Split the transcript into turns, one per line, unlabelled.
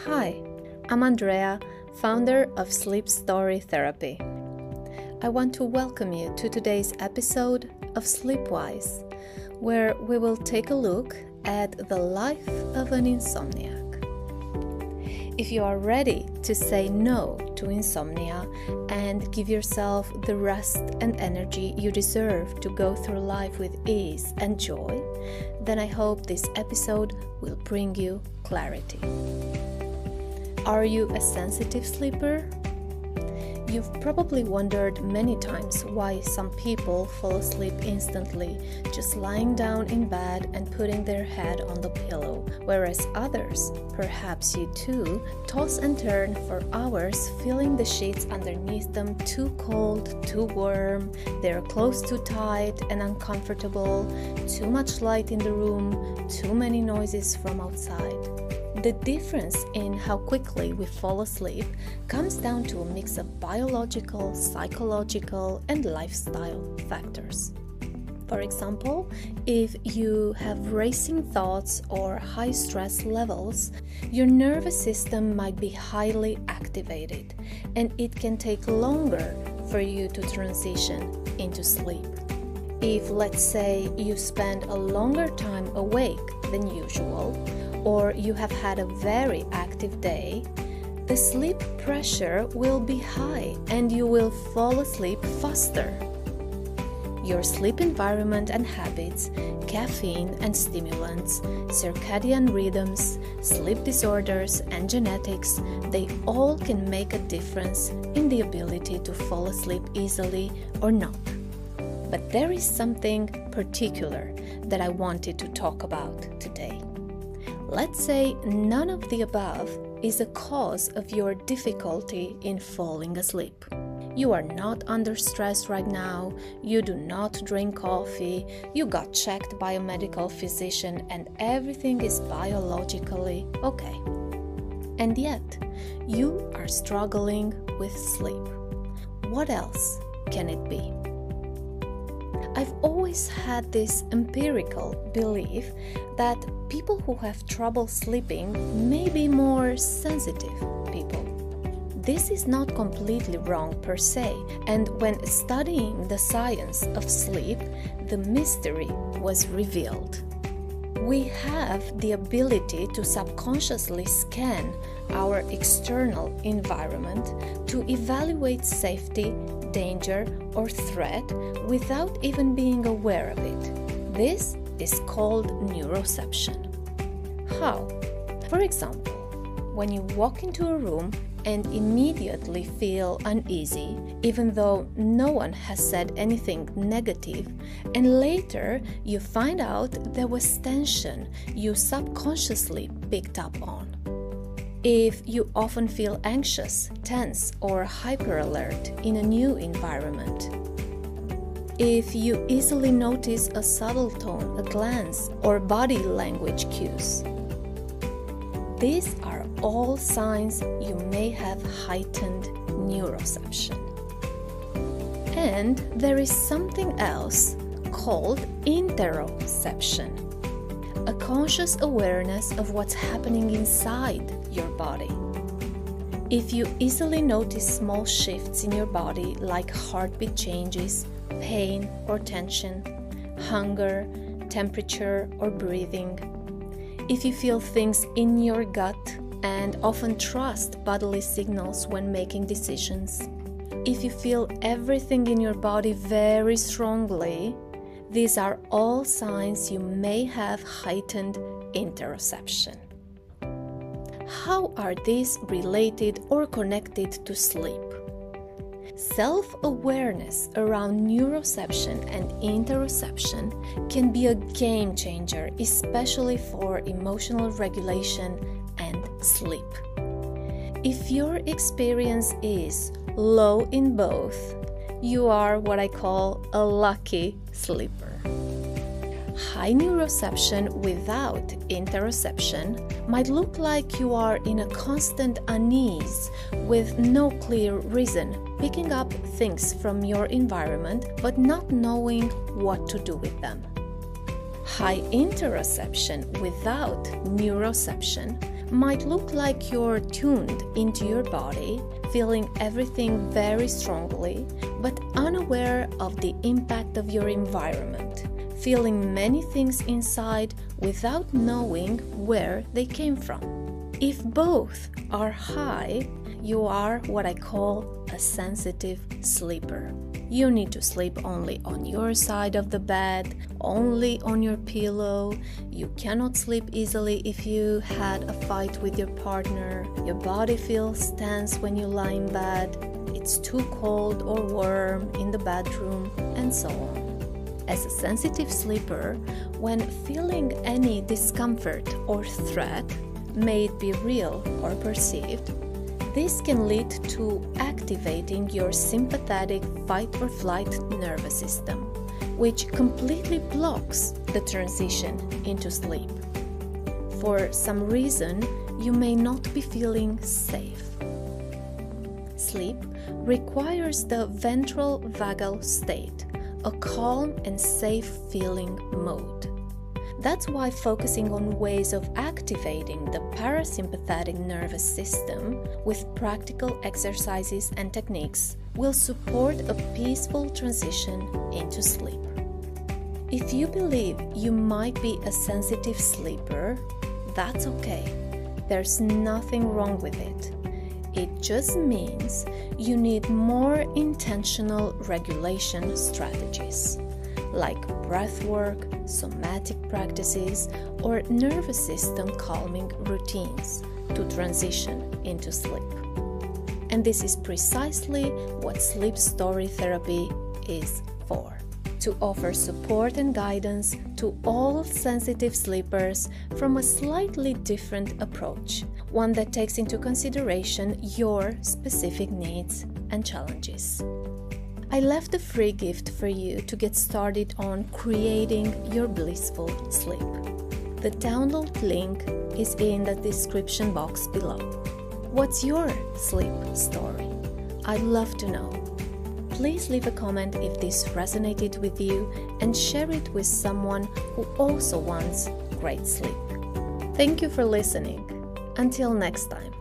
Hi, I'm Andrea, founder of Sleep Story Therapy. I want to welcome you to today's episode of Sleepwise, where we will take a look at the life of an insomniac. If you are ready to say no to insomnia and give yourself the rest and energy you deserve to go through life with ease and joy, then I hope this episode will bring you clarity. Are you a sensitive sleeper? You've probably wondered many times why some people fall asleep instantly, just lying down in bed and putting their head on the pillow, whereas others, perhaps you too, toss and turn for hours, feeling the sheets underneath them too cold, too warm, their clothes too tight and uncomfortable, too much light in the room, too many noises from outside. The difference in how quickly we fall asleep comes down to a mix of biological, psychological, and lifestyle factors. For example, if you have racing thoughts or high stress levels, your nervous system might be highly activated, and it can take longer for you to transition into sleep. If, let's say, you spend a longer time awake than usual, or you have had a very active day, the sleep pressure will be high and you will fall asleep faster. Your sleep environment and habits, caffeine and stimulants, circadian rhythms, sleep disorders, and genetics, they all can make a difference in the ability to fall asleep easily or not. But there is something particular that I wanted to talk about today. Let's say none of the above is a cause of your difficulty in falling asleep. You are not under stress right now, you do not drink coffee, you got checked by a medical physician, and everything is biologically okay. And yet, you are struggling with sleep. What else can it be? I've always had this empirical belief that people who have trouble sleeping may be more sensitive people. This is not completely wrong per se, and when studying the science of sleep, the mystery was revealed. We have the ability to subconsciously scan our external environment to evaluate safety, danger, or threat without even being aware of it. This is called neuroception. How? For example, when you walk into a room and immediately feel uneasy, even though no one has said anything negative, and later you find out there was tension you subconsciously picked up on. If you often feel anxious, tense, or hyperalert in a new environment. If you easily notice a subtle tone, a glance, or body language cues. These are all signs you may have heightened neuroception. And there is something else called interoception, a conscious awareness of what's happening inside your body. If you easily notice small shifts in your body like heartbeat changes, pain or tension, hunger, temperature or breathing, if you feel things in your gut and often trust bodily signals when making decisions, if you feel everything in your body very strongly, these are all signs you may have heightened interoception. How are these related or connected to sleep? Self-awareness around neuroception and interoception can be a game changer, especially for emotional regulation and sleep. If your experience is low in both, you are what I call a lucky sleeper. High neuroception without interoception might look like you are in a constant unease with no clear reason, picking up things from your environment but not knowing what to do with them. High interoception without neuroception might look like you're tuned into your body, feeling everything very strongly, but unaware of the impact of your environment, feeling many things inside without knowing where they came from. If both are high, you are what I call a sensitive sleeper. You need to sleep only on your side of the bed, only on your pillow. You cannot sleep easily if you had a fight with your partner. Your body feels tense when you lie in bed. It's too cold or warm in the bedroom, and so on. As a sensitive sleeper, when feeling any discomfort or threat, may it be real or perceived, this can lead to activating your sympathetic fight or flight nervous system, which completely blocks the transition into sleep. For some reason, you may not be feeling safe. Sleep requires the ventral vagal state, a calm and safe feeling mode. That's why focusing on ways of activating the parasympathetic nervous system with practical exercises and techniques will support a peaceful transition into sleep. If you believe you might be a sensitive sleeper, that's okay. There's nothing wrong with it. It just means you need more intentional regulation strategies, like breath work, somatic practices, or nervous system calming routines to transition into sleep. And this is precisely what sleep story therapy is for: to offer support and guidance to all sensitive sleepers from a slightly different approach, one that takes into consideration your specific needs and challenges. I left a free gift for you to get started on creating your blissful sleep. The download link is in the description box below. What's your sleep story? I'd love to know. Please leave a comment if this resonated with you and share it with someone who also wants great sleep. Thank you for listening. Until next time.